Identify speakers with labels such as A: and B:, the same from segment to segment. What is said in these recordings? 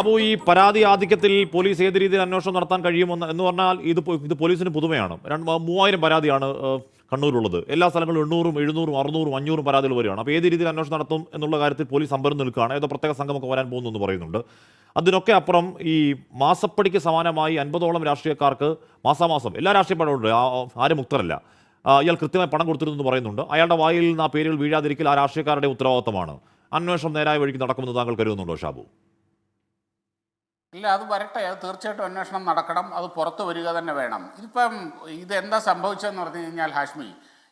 A: അപ്പോൾ ഈ പരാതി ആധിക്യത്തിൽ പോലീസ് ഏത് രീതിയിൽ അന്വേഷണം നടത്താൻ കഴിയുമെന്ന് എന്ന് പറഞ്ഞാൽ ഇത് പോലീസിന് പുതുമയാണ്. 3000 പരാതിയാണ് കണ്ണൂരുള്ളത്. എല്ലാ സ്ഥലങ്ങളിലും 800, 700, 600, 500 പരാതികൾ വരികയാണ്. അപ്പോൾ ഏത് രീതിയിൽ അന്വേഷണം നടത്തും എന്നുള്ള കാര്യത്തിൽ പോലീസ് അമ്പരം നിൽക്കുകയാണ്. ഏതോ പ്രത്യേക സംഘമൊക്കെ വരാൻ പോകുന്നു എന്ന് പറയുന്നുണ്ട്. അതിനൊക്കെ അപ്പുറം ഈ മാസപ്പടിക്ക് സമാനമായി 50ഓളം രാഷ്ട്രീയക്കാർക്ക് മാസാമാസം എല്ലാ രാഷ്ട്രീയ പടമുണ്ട്, ആരും മുക്തരല്ല. ഇയാൾ കൃത്യമായി പണം കൊടുത്തിരുന്നു എന്ന് പറയുന്നുണ്ട്. അയാളുടെ വായിൽ നിന്ന് ആ പേരുകൾ വീഴാതിരിക്കൽ ആ രാഷ്ട്രീയക്കാരുടെ ഉത്തരവാദിത്തമാണ്. അന്വേഷണം നേരായ വഴിക്ക് നടക്കുമെന്ന് താങ്കൾ കരുതുന്നുണ്ടോ ഷാബു?
B: ഇല്ല, അത് വരട്ടെ. അത് തീർച്ചയായിട്ടും അന്വേഷണം നടക്കണം. അത് പുറത്തു വരിക തന്നെ വേണം. ഇതിപ്പം ഇതെന്താ സംഭവിച്ചതെന്ന് പറഞ്ഞു കഴിഞ്ഞാൽ ഹാഷ്മി,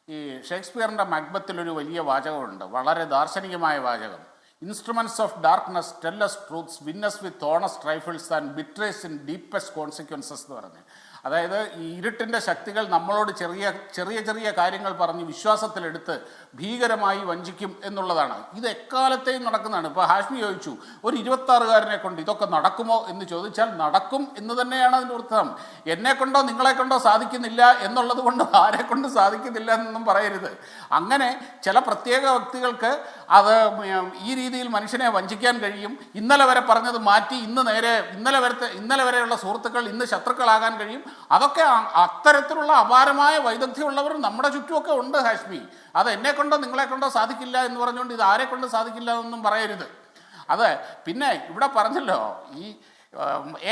B: ഈ ഷേക്സ്പിയറിൻ്റെ മക്ബത്തിലൊരു വലിയ വാചകമുണ്ട്, വളരെ ദാർശനികമായ വാചകം. Instruments of darkness tell us truths, win us with honest rifles and betrays in deepest consequences എന്ന് പറഞ്ഞ്. അതായത് ഈ ഇരുട്ടിൻ്റെ ശക്തികൾ നമ്മളോട് ചെറിയ ചെറിയ ചെറിയ കാര്യങ്ങൾ പറഞ്ഞ് വിശ്വാസത്തിലെടുത്ത് ഭീകരമായി വഞ്ചിക്കും എന്നുള്ളതാണ്. ഇത് എക്കാലത്തെയും നടക്കുന്നതാണ്. ഇപ്പോൾ ഹാഷ്മി ചോദിച്ചു, ഒരു 26-കാരനെ കൊണ്ട് ഇതൊക്കെ നടക്കുമോ എന്ന് ചോദിച്ചാൽ നടക്കും എന്ന് തന്നെയാണ് അതിൻ്റെ അർത്ഥം. എന്നെ കൊണ്ടോ നിങ്ങളെ കൊണ്ടോ സാധിക്കുന്നില്ല എന്നുള്ളത് കൊണ്ട് ആരെ കൊണ്ട് സാധിക്കുന്നില്ല എന്നൊന്നും പറയരുത്. അങ്ങനെ ചില പ്രത്യേക വ്യക്തികൾക്ക് അത് ഈ രീതിയിൽ മനുഷ്യനെ വഞ്ചിക്കാൻ കഴിയും. ഇന്നലെ വരെ പറഞ്ഞത് മാറ്റി ഇന്നലെ വരെയുള്ള സുഹൃത്തുക്കൾ ഇന്ന് ശത്രുക്കളാകാൻ കഴിയും. അതൊക്കെ അത്തരത്തിലുള്ള അപാരമായ വൈദഗ്ധ്യമുള്ളവർ നമ്മുടെ ചുറ്റുമൊക്കെ ഉണ്ട് ഹാഷ്മി. അത് എന്നെ കൊണ്ടോ നിങ്ങളെ കൊണ്ടോ സാധിക്കില്ല എന്ന് പറഞ്ഞുകൊണ്ട് ഇത് ആരെ കൊണ്ട് സാധിക്കില്ല എന്നൊന്നും പറയരുത്. അത് പിന്നെ ഇവിടെ പറഞ്ഞല്ലോ, ഈ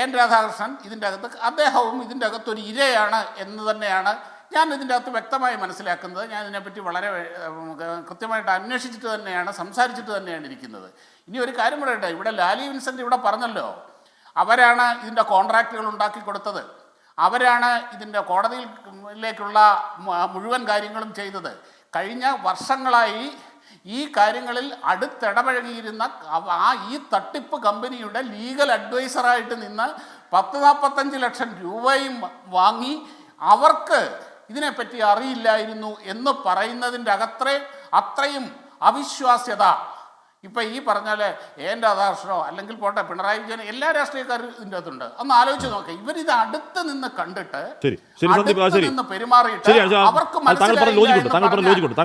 B: എൻ രാധാകൃഷ്ണൻ ഇതിൻ്റെ അകത്ത്, അദ്ദേഹവും ഇതിൻ്റെ അകത്തൊരു ഇരയാണ് എന്ന് തന്നെയാണ് ഞാൻ ഇതിൻ്റെ അകത്ത് വ്യക്തമായി മനസ്സിലാക്കുന്നത്. ഞാൻ ഇതിനെപ്പറ്റി വളരെ കൃത്യമായിട്ട് അന്വേഷിച്ചിട്ട് തന്നെയാണ്, സംസാരിച്ചിട്ട് തന്നെയാണ് ഇരിക്കുന്നത്. ഇനി ഒരു കാര്യം പറയട്ടെ, ഇവിടെ ലാലി വിൻസെൻ്റ് ഇവിടെ പറഞ്ഞല്ലോ, അവരാണ് ഇതിൻ്റെ കോൺട്രാക്റ്റുകൾ ഉണ്ടാക്കി കൊടുത്തത്, അവരാണ് ഇതിൻ്റെ കോടതിയിലേക്കുള്ള മുഴുവൻ കാര്യങ്ങളും ചെയ്തത്. കഴിഞ്ഞ വർഷങ്ങളായി ഈ കാര്യങ്ങളിൽ അടുത്തിടപഴകിയിരുന്ന ഈ തട്ടിപ്പ് കമ്പനിയുടെ ലീഗൽ അഡ്വൈസറായിട്ട് നിന്ന് 10-45 ലക്ഷം രൂപയും വാങ്ങി അവർക്ക് ഇതിനെപ്പറ്റി അറിയില്ലായിരുന്നു എന്ന് പറയുന്നതിൻ്റെ അത്രയും അവിശ്വാസ്യത ഇപ്പം ഈ പറഞ്ഞാല് എൻ രാധാകൃഷ്ണനോ അല്ലെങ്കിൽ പോട്ടെ പിണറായി വിജയൻ, എല്ലാ രാഷ്ട്രീയക്കാരും ഇതിൻ്റെ അകത്തുണ്ട്. ഒന്ന് ആലോചിച്ച് നോക്കാം, ഇവരിത് അടുത്ത് നിന്ന് കണ്ടിട്ട് പെരുമാറിയിട്ട് അവർക്ക് മനസ്സിലായില്ല.